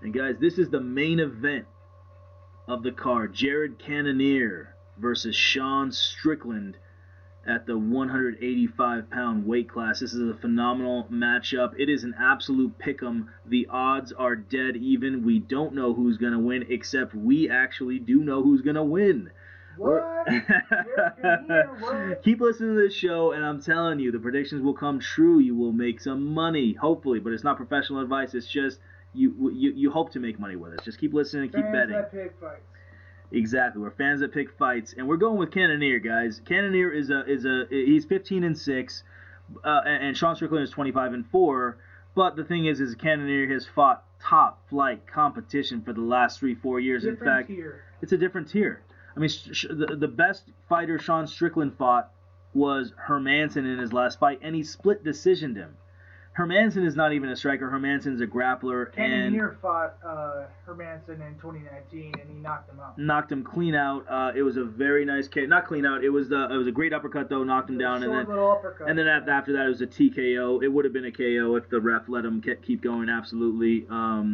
And guys, this is the main event of the card. Jared Cannonier versus Sean Strickland at the 185-pound weight class. This is a phenomenal matchup. It is an absolute pick'em. The odds are dead even. We don't know who's going to win, except we actually do know who's going to win. What? Keep listening to this show, and I'm telling you, the predictions will come true. You will make some money, hopefully, but it's not professional advice. It's just you hope to make money with us. Just keep listening and keep betting. Fans that pick fights. Exactly, we're fans that pick fights, and we're going with Cannonier, guys. Cannonier he's 15-6, and Sean Strickland is 25-4. But the thing is Cannonier has fought top flight competition for the last 3-4 years. Different In fact, tier. It's a different tier. I mean, the best fighter Sean Strickland fought was Hermansson in his last fight, and he split decisioned him. Hermansson is not even a striker. Hermansson's a grappler. Cannonier fought Hermansson in 2019, and he knocked him out. Knocked him clean out. It was a very nice KO. Not clean out. It was a great uppercut though. Knocked him down, Short little uppercut. And then after that it was a TKO. It would have been a KO if the ref let him keep going. Absolutely.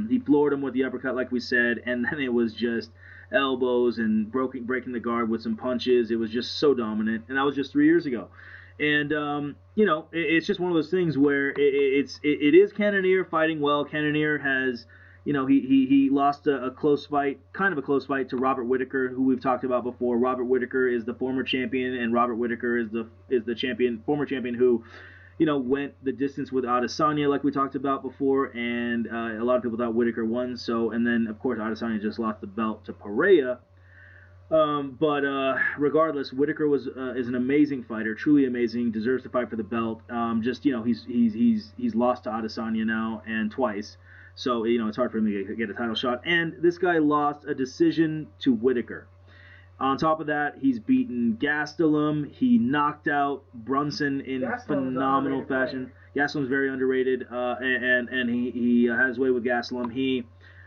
He floored him with the uppercut, like we said, and then it was just elbows and breaking the guard with some punches. It was just so dominant, and that was just 3 years ago. And it's just one of those things where it is Cannonier fighting well. Cannonier has, he lost a close fight, kind of a close fight, to Robert Whittaker, who we've talked about before. Robert Whittaker is the former champion, and Robert Whittaker is the former champion who, went the distance with Adesanya, like we talked about before. And a lot of people thought Whittaker won. So, and then of course Adesanya just lost the belt to Pereira. But regardless, Whittaker is an amazing fighter, truly amazing, deserves to fight for the belt. He's lost to Adesanya now, and twice, so it's hard for him to get a title shot. And this guy lost a decision to Whittaker. On top of that, he's beaten Gastelum. He knocked out Brunson in phenomenal fashion. Gastelum's very underrated, and he has his way with Gastelum. He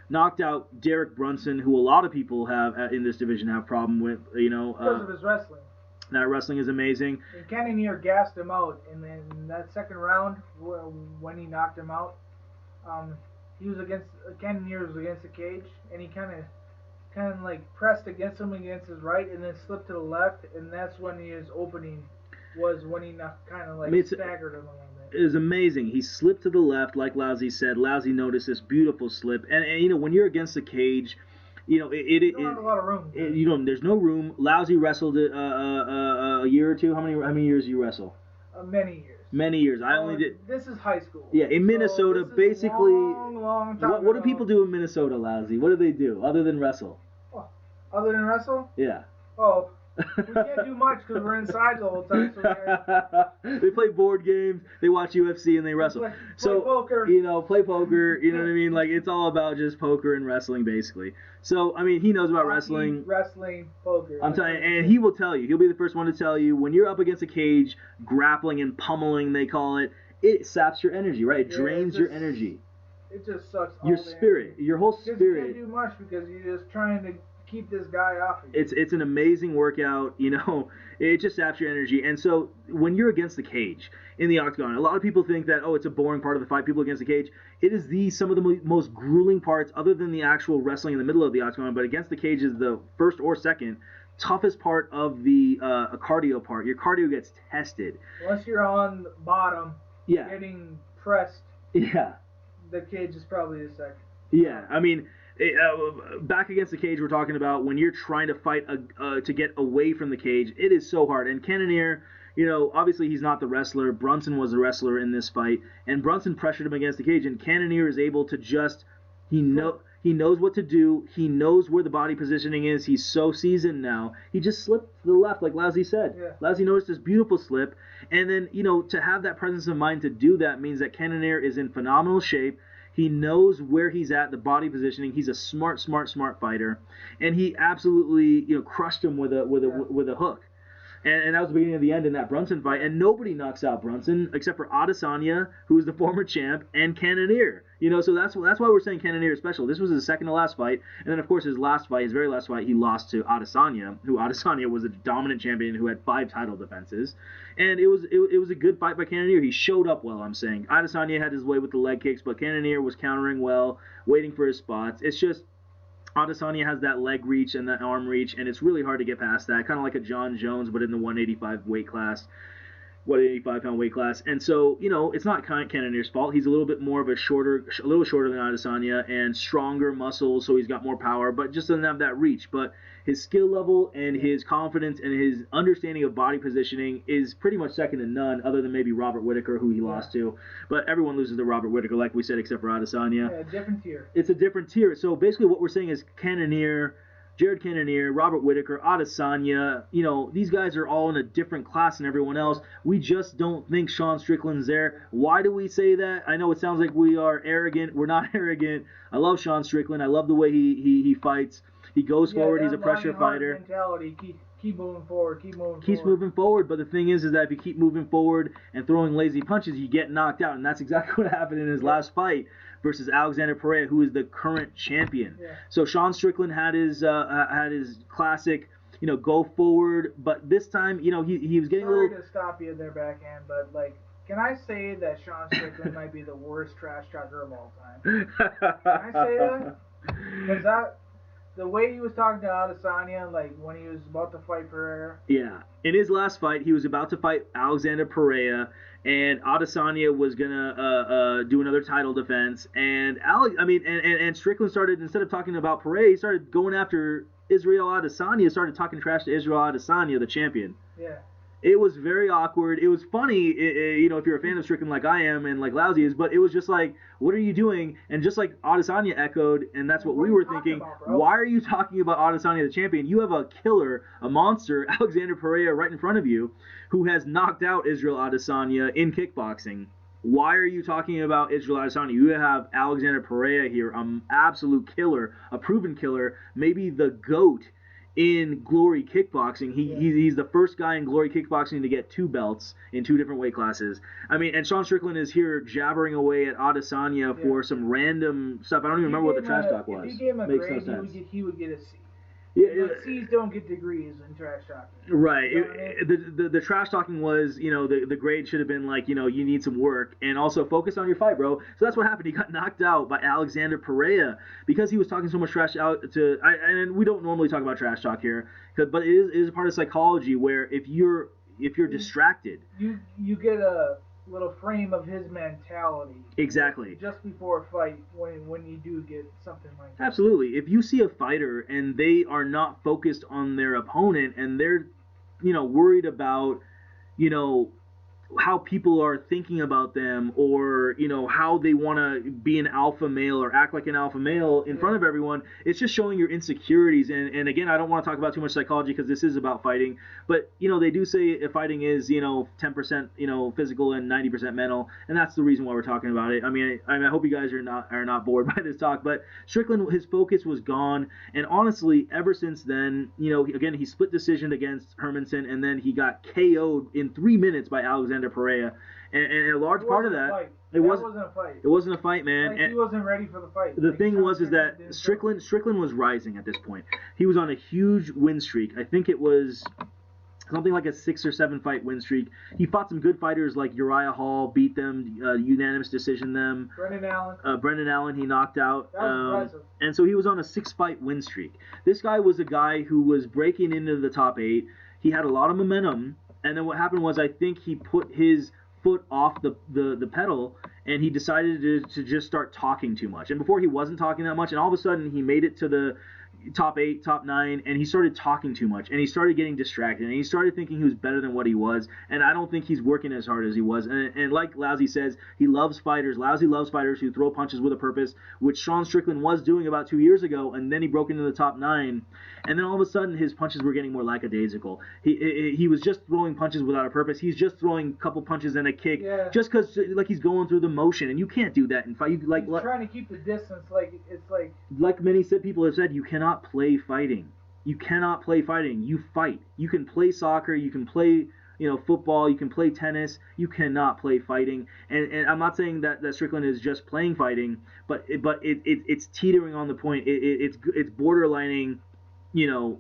knocked out Derek Brunson, who a lot of people have in this division have problem with, because of his wrestling. That wrestling is amazing. And Cannonier gassed him out, and then in that second round, when he knocked him out, Cannonier was against the cage, and he kind of like pressed against him against his right, and then slipped to the left, and that's when his opening was when he staggered him a little bit. It was amazing. He slipped to the left, like Lousy said. Lousy noticed this beautiful slip, and when you're against the cage, you don't have a lot of room. There's no room. Lousy wrestled a year or two. How many years do you wrestle? Many years. Many years. I only did. This is high school. Yeah, in Minnesota, this basically. Long time What do people do in Minnesota, Lousy? What do they do other than wrestle? Oh, other than wrestle? Yeah. Oh. We can't do much because we're inside the whole time. So they play board games, they watch UFC, and they wrestle. Play poker. Play poker. You know what I mean? Like, it's all about just poker and wrestling, basically. So, I mean, he knows about wrestling. Wrestling, poker. I'm telling you, and he will tell you. He'll be the first one to tell you, when you're up against a cage, grappling and pummeling, they call it, it saps your energy, right? It drains your energy. It just sucks your spirit. Your whole spirit. You can't do much because you're just trying to keep this guy off of you. It's an amazing workout, it just saps your energy. And so when you're against the cage in the octagon, a lot of people think that, it's a boring part of the fight, people against the cage. It is some of the most grueling parts, other than the actual wrestling in the middle of the octagon, but against the cage is the first or second toughest part of the cardio part. Your cardio gets tested. Once you're on the bottom, getting pressed, the cage is probably the second. Yeah, I mean, back against the cage, we're talking about when you're trying to fight to get away from the cage. It is so hard. And Cannonier, obviously he's not the wrestler. Brunson was the wrestler in this fight, and Brunson pressured him against the cage. And Cannonier is able to he knows what to do. He knows where the body positioning is. He's so seasoned now. He just slipped to the left, like Lousy said. Yeah. Lousy noticed this beautiful slip, and then to have that presence of mind to do that means that Cannonier is in phenomenal shape. He knows where he's at, the body positioning. He's a smart fighter, and he absolutely crushed him with a hook. And that was the beginning of the end in that Brunson fight. And nobody knocks out Brunson except for Adesanya, who is the former champ, and Cannonier. So that's why we're saying Cannonier is special. This was his second to last fight. And then, of course, his very last fight, he lost to Adesanya, who Adesanya was a dominant champion who had 5 title defenses. And it was a good fight by Cannonier. He showed up well, I'm saying. Adesanya had his way with the leg kicks, but Cannonier was countering well, waiting for his spots. It's just Adesanya has that leg reach and that arm reach, and it's really hard to get past that. Kind of like a John Jones, but in the 185 weight class. 185-pound weight class. And so, it's not Cannonier's fault. He's a little bit more of a little shorter than Adesanya and stronger muscles, so he's got more power, but just doesn't have that reach. But his skill level and his confidence and his understanding of body positioning is pretty much second to none, other than maybe Robert Whittaker, who he lost to. But everyone loses to Robert Whittaker, like we said, except for Adesanya. Yeah, different tier. It's a different tier. So basically what we're saying is Cannonier, Jared Cannonier, Robert Whittaker, Adesanya, these guys are all in a different class than everyone else. We just don't think Sean Strickland's there. Why do we say that? I know it sounds like we are arrogant. We're not arrogant. I love Sean Strickland. I love the way he fights. He goes forward. He's a pressure fighter. Mentality. Keep moving forward. Keeps moving forward. But the thing is that if you keep moving forward and throwing lazy punches, you get knocked out. And that's exactly what happened in his last fight versus Alexander Pereira, who is the current champion. Yeah. So Sean Strickland had his classic, go forward. But this time, he was getting Sorry a little. to stop you there, backhand, but can I say that Sean Strickland might be the worst trash talker of all time? Can I say that? Because the way he was talking to Adesanya, when he was about to fight Pereira. Yeah. In his last fight, he was about to fight Alexander Pereira, and Adesanya was gonna do another title defense. And and Strickland started, instead of talking about Pereira, he started going after Israel Adesanya. Started talking trash to Israel Adesanya, the champion. Yeah. It was very awkward. It was funny, if you're a fan of Strickland like I am and like Lousy is, but it was just like, what are you doing? And just like Adesanya echoed, and that's what we were thinking, why are you talking about Adesanya the champion? You have a killer, a monster, Alexander Pereira right in front of you, who has knocked out Israel Adesanya in kickboxing. Why are you talking about Israel Adesanya? You have Alexander Pereira here, an absolute killer, a proven killer, maybe the GOAT in Glory Kickboxing. He's the first guy in Glory Kickboxing to get 2 belts in 2 different weight classes. And Sean Strickland is here jabbering away at Adesanya for some random stuff. I don't even remember what the trash talk was. If you gave him a Makes grade, no sense. he would get a C. Yeah, C's don't get degrees in trash talking. Right. You know what I mean? The trash talking was, the grade should have been like, you need some work and also focus on your fight, bro. So that's what happened. He got knocked out by Alexander Pereira because he was talking so much trash out and we don't normally talk about trash talk here, but it is a part of psychology where if you're distracted, you get a little frame of his mentality. Exactly. Just before a fight, when you do get something like that. Absolutely. If you see a fighter and they are not focused on their opponent and they're, worried about, how people are thinking about them or, how they want to be an alpha male or act like an alpha male in front of everyone, it's just showing your insecurities. And again, I don't want to talk about too much psychology because this is about fighting. But, they do say fighting is, 10%, physical and 90% mental. And that's the reason why we're talking about it. I hope you guys are not bored by this talk. But Strickland, his focus was gone. And honestly, ever since then, again, he split decision against Hermanson and then he got KO'd in 3 minutes by Alexander Pereira, and a large part of that, it wasn't a fight. It wasn't a fight, man. He wasn't ready for the fight. The thing was that Strickland was rising at this point. He was on a huge win streak. I think it was something like a 6 or 7 fight win streak. He fought some good fighters like Uriah Hall, beat them, unanimous decision them. Brendan Allen, he knocked out. That was impressive. And so he was on a 6 fight win streak. This guy was a guy who was breaking into the top 8. He had a lot of momentum. And then what happened was I think he put his foot off the pedal and he decided to just start talking too much. And before he wasn't talking that much, and all of a sudden he made it to the top 8, top 9, and he started talking too much, and he started getting distracted, and he started thinking he was better than what he was, and I don't think he's working as hard as he was. And like Lousy says, he loves fighters. Lousy loves fighters who throw punches with a purpose, which Sean Strickland was doing about 2 years ago, and then he broke into the top 9, and then all of a sudden his punches were getting more lackadaisical. He was just throwing punches without a purpose. He's just throwing a couple punches and a kick, just because like he's going through the motion, and you can't do that in fight. He's trying to keep the distance, like many people have said, you cannot play fighting. You cannot play fighting. You fight. You can play soccer. You can play, football. You can play tennis. You cannot play fighting. And I'm not saying that Strickland is just playing fighting, but it's teetering on the point. It's borderlining, you know,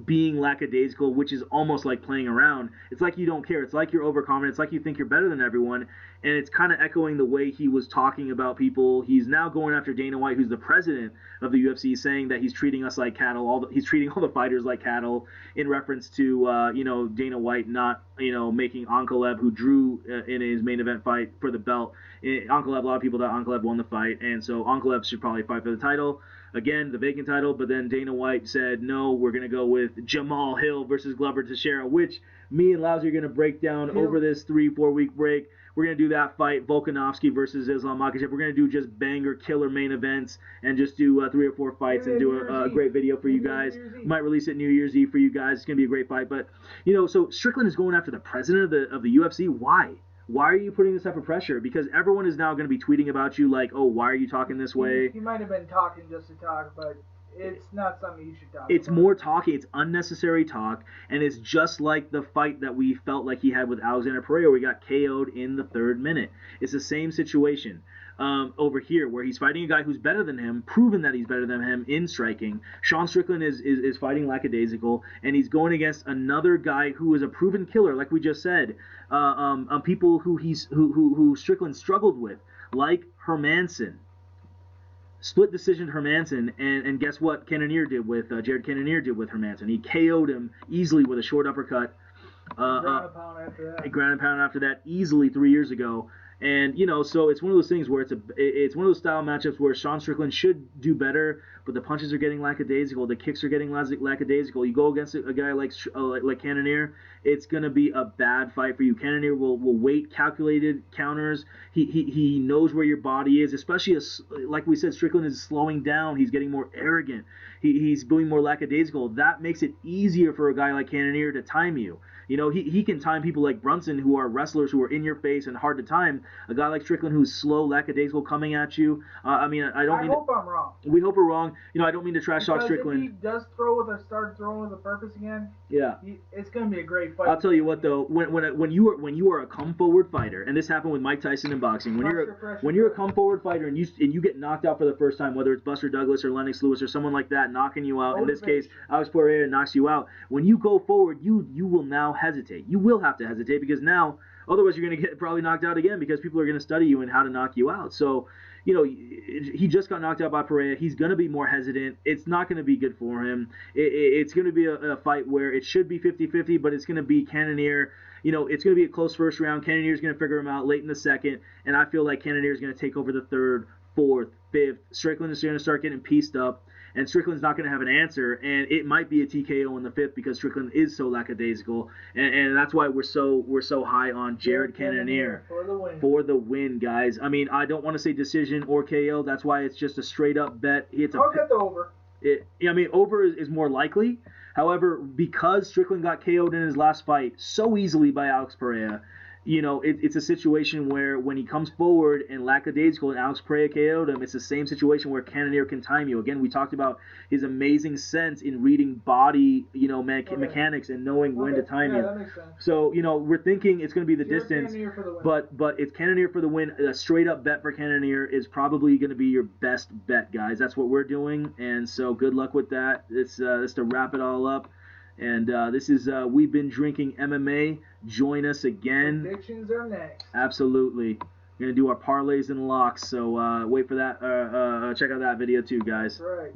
being lackadaisical, which is almost like playing around. It's like you don't care. It's like you're overconfident. It's like you think you're better than everyone. And it's kind of echoing the way he was talking about people. He's now going after Dana White, who's the president of the UFC, saying that he's treating us like cattle. He's treating all the fighters like cattle in reference to, Dana White not, making Ankalaev, who drew in his main event fight for the belt. Ankalaev, a lot of people thought Ankalaev won the fight. And so Ankalaev should probably fight for the title. Again, the vacant title, but then Dana White said, no, we're going to go with Jamal Hill versus Glover Teixeira, which me and Lousy are going to break down over this 3-4 week break. We're going to do that fight, Volkanovski versus Islam Makhachev. We're going to do just banger killer main events and just do 3 or 4 fights and do a great video for you guys. Might release it New Year's Eve for you guys. It's going to be a great fight. But, so Strickland is going after the president of the UFC. Why? Why are you putting this type of pressure? Because everyone is now going to be tweeting about you like, oh, why are you talking this way? He might have been talking just to talk, but it's not something you should talk about. It's more talking. It's unnecessary talk. And it's just like the fight that we felt like he had with Alexander Pereira, where he got KO'd in the 3rd minute. It's the same situation. Over here, where he's fighting a guy who's better than him, proven that he's better than him in striking. Sean Strickland is fighting lackadaisical, and he's going against another guy who is a proven killer, like we just said. People who Strickland struggled with, like Hermanson. Split decision Hermanson, and guess what Cannonier did with Jared Cannonier did with Hermanson? He KO'd him easily with a short uppercut. Ground and pound after that. Ground and pound after that easily 3 years ago. And, so it's one of those things where it's one of those style matchups where Sean Strickland should do better, but the punches are getting lackadaisical, the kicks are getting lackadaisical. You go against a guy like Cannonier, it's going to be a bad fight for you. Cannonier will wait calculated counters. He knows where your body is, especially like we said, Strickland is slowing down. He's getting more arrogant. He's being more lackadaisical. That makes it easier for a guy like Cannonier to time you. He can time people like Brunson, who are wrestlers who are in your face and hard to time. A guy like Strickland, who's slow, lackadaisical, coming at you. I hope I'm wrong. We hope we're wrong. I don't mean to trash talk Strickland. If he does start throwing with a purpose again, yeah, it's going to be a great fight. I'll tell you what though, when you are a come forward fighter, and this happened with Mike Tyson in boxing, when you're a come forward fighter and you get knocked out for the first time, whether it's Buster Douglas or Lennox Lewis or someone like that knocking you out. In this case, Alex Pereira knocks you out. When you go forward, you will now hesitate. You will have to hesitate because now, otherwise you're going to get probably knocked out again because people are going to study you and how to knock you out. So, he just got knocked out by Pereira. He's going to be more hesitant. It's not going to be good for him. It's going to be a fight where it should be 50-50, but it's going to be Cannonier. It's going to be a close first round. Cannonier's going to figure him out late in the second, and I feel like Cannonier's going to take over the 3rd, 4th, 5th. Strickland is going to start getting pieced up, and Strickland's not going to have an answer, and it might be a TKO in the 5th because Strickland is so lackadaisical, and that's why we're so high on Jared Cannonier for the win, guys. I mean, I don't want to say decision or KO. That's why it's just a straight up bet. I'll get the over. Over is more likely. However, because Strickland got KO'd in his last fight so easily by Alex Pereira, it's a situation where when he comes forward and lackadaisical and Alex Pereira KO'd him, it's the same situation where Cannonier can time you. Again, we talked about his amazing sense in reading body, mechanics and knowing when to time you. That makes sense. So, we're thinking it's going to be the distance, Cannonier for the win. but it's Cannonier for the win. A straight up bet for Cannonier is probably going to be your best bet, guys. That's what we're doing, and so good luck with that. It's to wrap it all up. And this is We've Been Drinking MMA. Join us again. Predictions are next. Absolutely. We're going to do our parlays and locks. So wait for that. Check out that video too, guys. That's right. Love